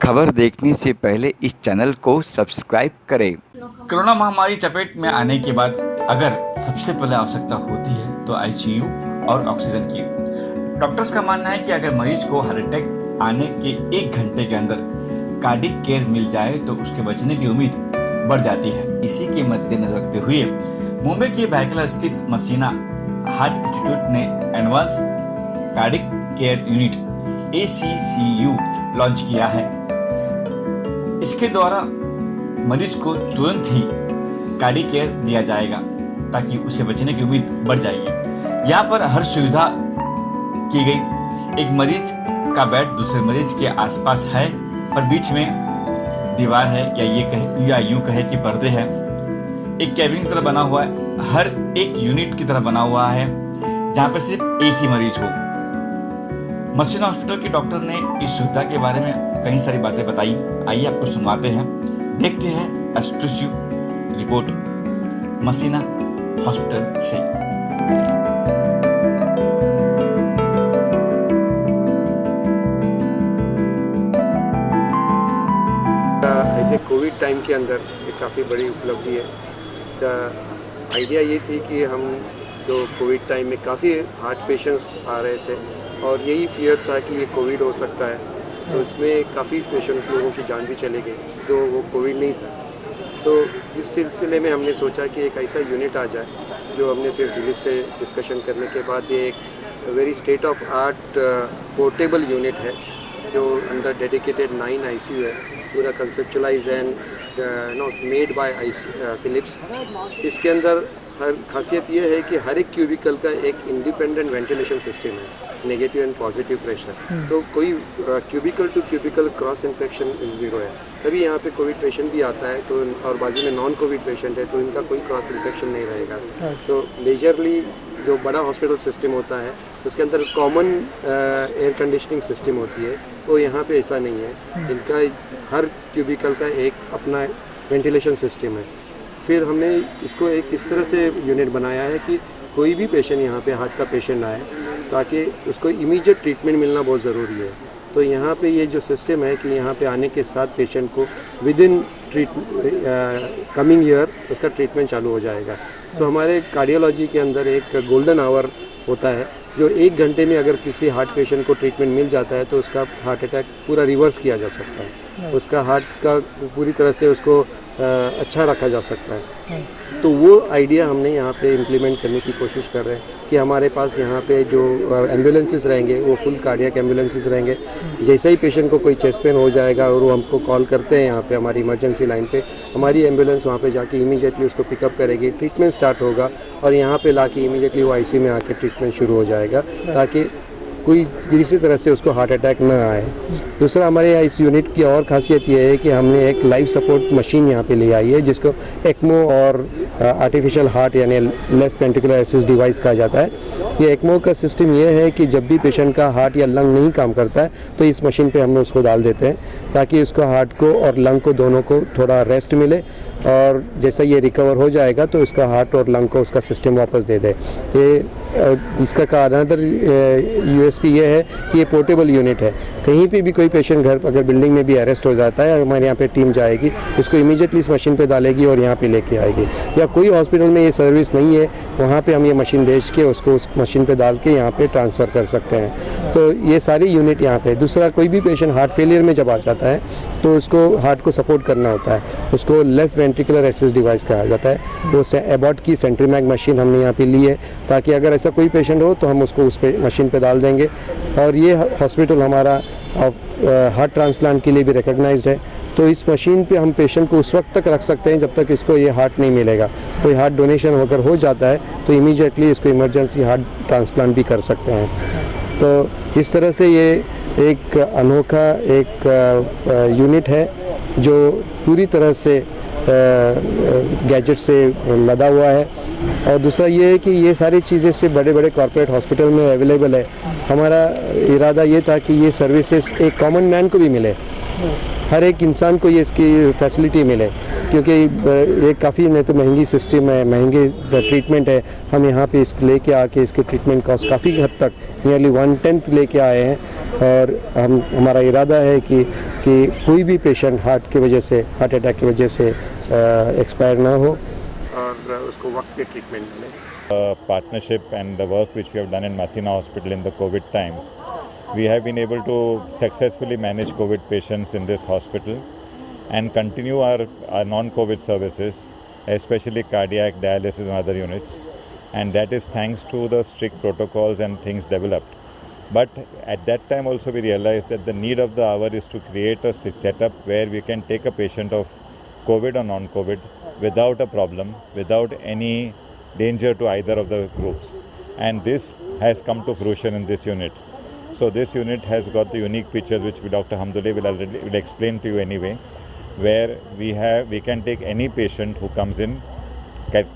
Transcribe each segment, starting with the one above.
खबर देखने से पहले इस चैनल को सब्सक्राइब करें। कोरोना महामारी चपेट में आने के बाद अगर सबसे पहले आवश्यकता होती है तो आईसीयू और ऑक्सीजन की। डॉक्टर्स का मानना है कि अगर मरीज को हार्ट अटैक आने के 1 घंटे के अंदर कार्डिक केयर मिल जाए तो उसके बचने की उम्मीद बढ़ जाती है। इसी के मद्देनजर रखते हुए मुंबई के भायखला स्थित मसीना हार्ट इंस्टीट्यूट ने advance cardiac care unit ACCU launch किया है। इसके द्वारा मरीज को तुरंत ही कार्डिक केयर दिया जाएगा ताकि उसे बचने की उम्मीद बढ़ जाएगी। यहाँ पर हर सुविधा की गई। एक मरीज का बेड दूसरे मरीज के आसपास है, पर बीच में दीवार है या यूं कहे कि पर्दे हैं। एक कैबिन की तरह बना हुआ है, हर एक यूनिट की तरह बना हुआ है जहाँ पर सिर्फ एक ही मरीज हो। मसीना हॉस्पिटल के डॉक्टर ने इस सुविधा के बारे में कई सारी बातें बताई। आइए आपको सुनवाते हैं, देखते हैं एक्सक्लूसिव रिपोर्ट मसीना हॉस्पिटल से। ऐसे कोविड टाइम के अंदर एक काफ़ी बड़ी उपलब्धि है। आइडिया ये थी कि हम जो कोविड टाइम में काफ़ी हार्ट पेशेंट्स आ रहे थे और यही फियर था कि ये कोविड हो सकता है, तो इसमें काफ़ी पेशेंट लोगों की जान भी चली गई तो वो कोविड नहीं था। तो इस सिलसिले में हमने सोचा कि एक ऐसा यूनिट आ जाए जो हमने फिर दिलीप से डिस्कशन करने के बाद ये एक very state of art portable unit है जो अंदर डेडिकेटेड 9 ICU है, पूरा conceptualize and made by Philips. इसके अंदर हर खासियत ये है कि हर एक क्यूबिकल का एक इंडिपेंडेंट वेंटिलेशन सिस्टम है, नेगेटिव एंड पॉजिटिव प्रेशर। तो कोई cubicle to cubicle cross infection 0 है। तभी यहाँ पे कोविड पेशेंट भी आता है तो और बाजू में नॉन कोविड पेशेंट है तो इनका कोई क्रॉस इन्फेक्शन नहीं रहेगा। तो मेजरली जो बड़ा हॉस्पिटल सिस्टम होता है उसके अंदर कॉमन एयर कंडीशनिंग सिस्टम होती है, तो यहाँ पे ऐसा नहीं है। इनका हर क्यूबिकल का एक अपना वेंटिलेशन सिस्टम है। फिर हमने इसको एक इस तरह से यूनिट बनाया है कि कोई भी पेशेंट यहाँ पे हार्ट का पेशेंट आए ताकि उसको इमीडिएट ट्रीटमेंट मिलना बहुत ज़रूरी है। तो यहाँ पे ये जो सिस्टम है कि यहाँ पे आने के साथ पेशेंट को विद इन कमिंग ईयर उसका ट्रीटमेंट चालू हो जाएगा। तो हमारे कार्डियोलॉजी के अंदर एक गोल्डन आवर होता है जो 1 घंटे में अगर किसी हार्ट पेशेंट को ट्रीटमेंट मिल जाता है तो उसका हार्ट अटैक पूरा रिवर्स किया जा सकता है, उसका हार्ट का पूरी तरह से उसको अच्छा रखा जा सकता है। तो वो आइडिया हमने यहाँ पे इम्प्लीमेंट करने की कोशिश कर रहे हैं कि हमारे पास यहाँ पे जो एम्बुलेंसेस रहेंगे वो फुल कार्डियक एम्बुलेंसेस रहेंगे। जैसे ही पेशेंट को कोई चेस्ट पेन हो जाएगा और वो हमको कॉल करते हैं यहाँ पे हमारी इमरजेंसी लाइन पे, हमारी एम्बुलेंस वहाँ पे जाके इमीडिएटली उसको पिकअप करेगी, ट्रीटमेंट स्टार्ट होगा और यहाँ पे लाके इमीडिएटली वो ICU में आके ट्रीटमेंट शुरू हो जाएगा ताकि कोई किसी तरह से उसको हार्ट अटैक न आए। दूसरा, हमारे इस यूनिट की और खासियत ये है कि हमने एक लाइफ सपोर्ट मशीन यहाँ पे ले आई है जिसको ECMO और आर्टिफिशियल हार्ट यानी लेफ्ट वेंट्रिकुलर असिस्ट डिवाइस कहा जाता है। ये ECMO का सिस्टम ये है कि जब भी पेशेंट का हार्ट या लंग नहीं काम करता है तो इस मशीन पे हम उसको डाल देते हैं ताकि उसको हार्ट को और लंग को दोनों को थोड़ा रेस्ट मिले और जैसा ये रिकवर हो जाएगा तो उसका हार्ट और लंग को उसका सिस्टम वापस दे दे। ये इसका का अनदर USP ये है कि ये पोर्टेबल यूनिट है। कहीं पे भी कोई पेशेंट घर अगर बिल्डिंग में भी अरेस्ट हो जाता है, हमारे यहाँ पे टीम जाएगी, उसको इमीडिएटली इस मशीन पे डालेगी और यहाँ पे लेके आएगी। या कोई हॉस्पिटल में ये सर्विस नहीं है, वहाँ पे हम ये मशीन भेज के उसको उस मशीन पे डाल के यहाँ पे ट्रांसफ़र कर सकते हैं। तो ये सारी यूनिट यहाँ पे। दूसरा, कोई भी पेशेंट हार्ट फेलियर में जब आ जाता है तो उसको हार्ट को सपोर्ट करना होता है, उसको लेफ्ट वेंट्रिकुलर असिस्ट डिवाइस कहा जाता है। वो एबॉट की सेंट्रीमैग मशीन हमने यहाँ पे ली है ताकि अगर ऐसा कोई पेशेंट हो तो हम उसको उस मशीन पे डाल देंगे। और ये हॉस्पिटल हमारा हार्ट ट्रांसप्लांट के लिए भी रिकग्नाइज्ड है। तो इस मशीन पे हम पेशेंट को उस वक्त तक रख सकते हैं जब तक इसको ये हार्ट नहीं मिलेगा। कोई हार्ट डोनेशन होकर हो जाता है तो इमीडिएटली इसको इमरजेंसी हार्ट ट्रांसप्लांट भी कर सकते हैं। तो इस तरह से ये एक अनोखा एक यूनिट है जो पूरी तरह से गैजेट से लदा हुआ है। और दूसरा ये है कि ये सारी चीज़ें से बड़े बड़े कॉर्पोरेट हॉस्पिटल में अवेलेबल है। हमारा इरादा ये था कि ये सर्विसेज एक कॉमन मैन को भी मिले, हर एक इंसान को ये इसकी फैसिलिटी मिले, क्योंकि ये काफ़ी नहीं तो महंगी सिस्टम है, महंगे ट्रीटमेंट है। हम यहाँ पे इस लेके आके इसके ट्रीटमेंट कॉस्ट काफ़ी हद तक नियरली 1/10 लेके आए हैं। और हमारा इरादा है कि कि कोई भी पेशेंट हार्ट अटैक की वजह से एक्सपायर ना हो और उसको वक्त पे ट्रीटमेंट मिले। Partnership and the work which we have done in Masina Hospital in the COVID times, we have been able to successfully manage COVID patients in this hospital and continue our non-COVID services, especially cardiac, dialysis and other units. And that is thanks to the strict protocols and things developed. But at that time also we realized that the need of the hour is to create a setup where we can take a patient of COVID or non-COVID without a problem, without any danger to either of the groups. And this has come to fruition in this unit. So this unit has got the unique features which Dr. Hamdullah will explain to you anyway, where we can take any patient who comes in,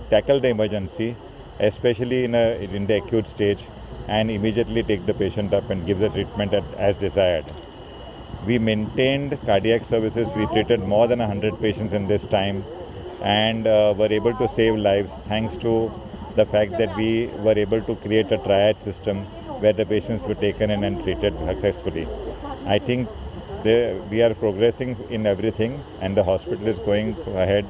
tackle the emergency, especially in the acute stage, and immediately take the patient up and give the treatment as desired. We maintained cardiac services. We treated more than 100 patients in this time and were able to save lives thanks to the fact that we were able to create a triage system where the patients were taken in and treated successfully. I think we are progressing in everything, and the hospital is going ahead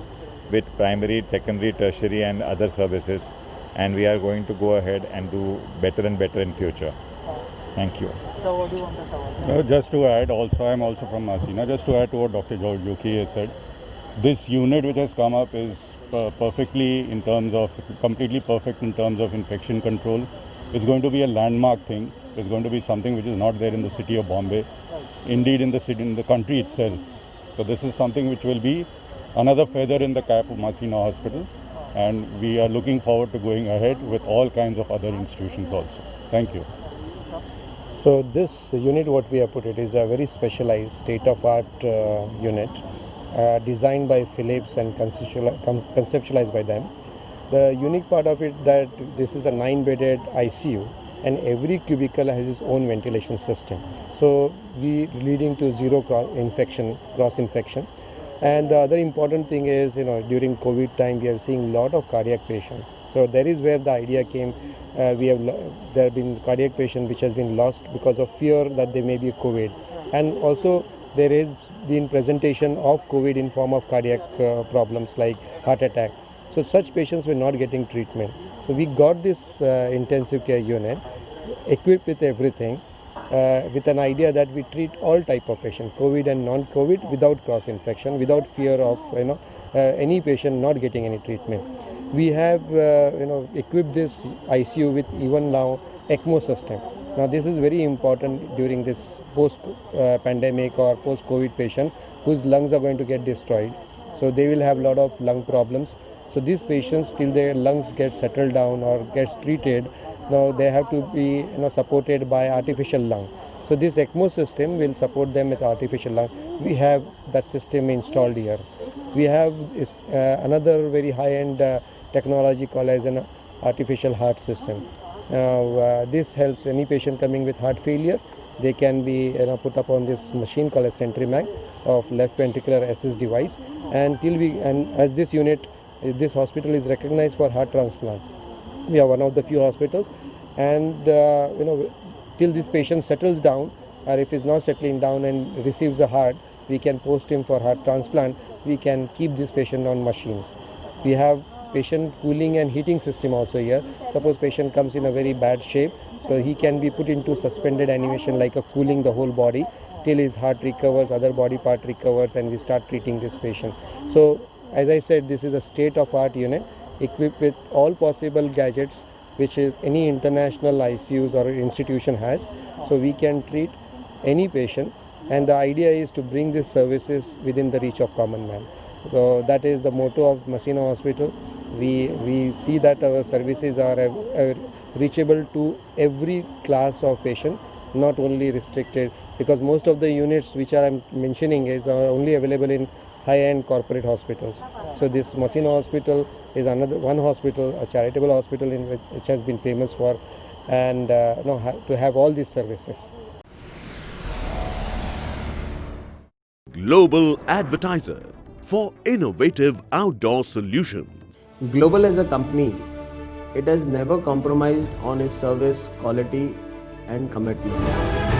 with primary, secondary, tertiary and other services, and we are going to go ahead and do better and better in future. Thank you. So what do you want to say? Just to add, I am also from Masina. Just to add to what Dr. Joki has said, this unit which has come up is completely perfect in terms of infection control. It's going to be a landmark thing. It's going to be something which is not there in the city of Bombay, indeed in the country itself. So this is something which will be another feather in the cap of Masina Hospital, and we are looking forward to going ahead with all kinds of other institutions also. Thank you. So this unit, what we have put it, is a very specialized state-of-art unit designed by Philips and conceptualized by them. The unique part of it that this is a 9-bedded ICU, and every cubicle has its own ventilation system. So we leading to zero cross infection. And the other important thing is, during COVID time, we have seen a lot of cardiac patients. So that is where the idea came. There have been cardiac patients which has been lost because of fear that they may be COVID, and also there has been presentation of COVID in form of cardiac problems like heart attack. So such patients were not getting treatment. So we got this intensive care unit equipped with everything, with an idea that we treat all type of patients, COVID and non-COVID, without cross infection, without fear of any patient not getting any treatment. We have equipped this ICU with even now ECMO system. Now this is very important during this post-pandemic or post-COVID patient whose lungs are going to get destroyed. So they will have a lot of lung problems. So these patients, till their lungs get settled down or gets treated, now they have to be supported by artificial lung. So this ECMO system will support them with artificial lung. We have that system installed here. We have another very high-end technology called as an artificial heart system. Now this helps any patient coming with heart failure. They can be put up on this machine called a Centrimag of left ventricular assist device. And as this unit, this hospital is recognized for heart transplant. We are one of the few hospitals, and till this patient settles down, or if he's not settling down and receives a heart, we can post him for heart transplant. We can keep this patient on machines. We have patient cooling and heating system also here. Suppose patient comes in a very bad shape, so he can be put into suspended animation like a cooling the whole body till his heart recovers, other body part recovers, and we start treating this patient. So as I said, this is a state-of-art unit equipped with all possible gadgets which is any international ICUs or institution has. So we can treat any patient, and the idea is to bring these services within the reach of common man. So that is the motto of Masina Hospital. We see that our services are reachable to every class of patient, not only restricted, because most of the units which I am mentioning are only available in high-end corporate hospitals. So this Masina Hospital is another one hospital, a charitable hospital which has been famous for, and to have all these services. Global advertiser for innovative outdoor solutions. Global as a company, it has never compromised on its service quality and commitment.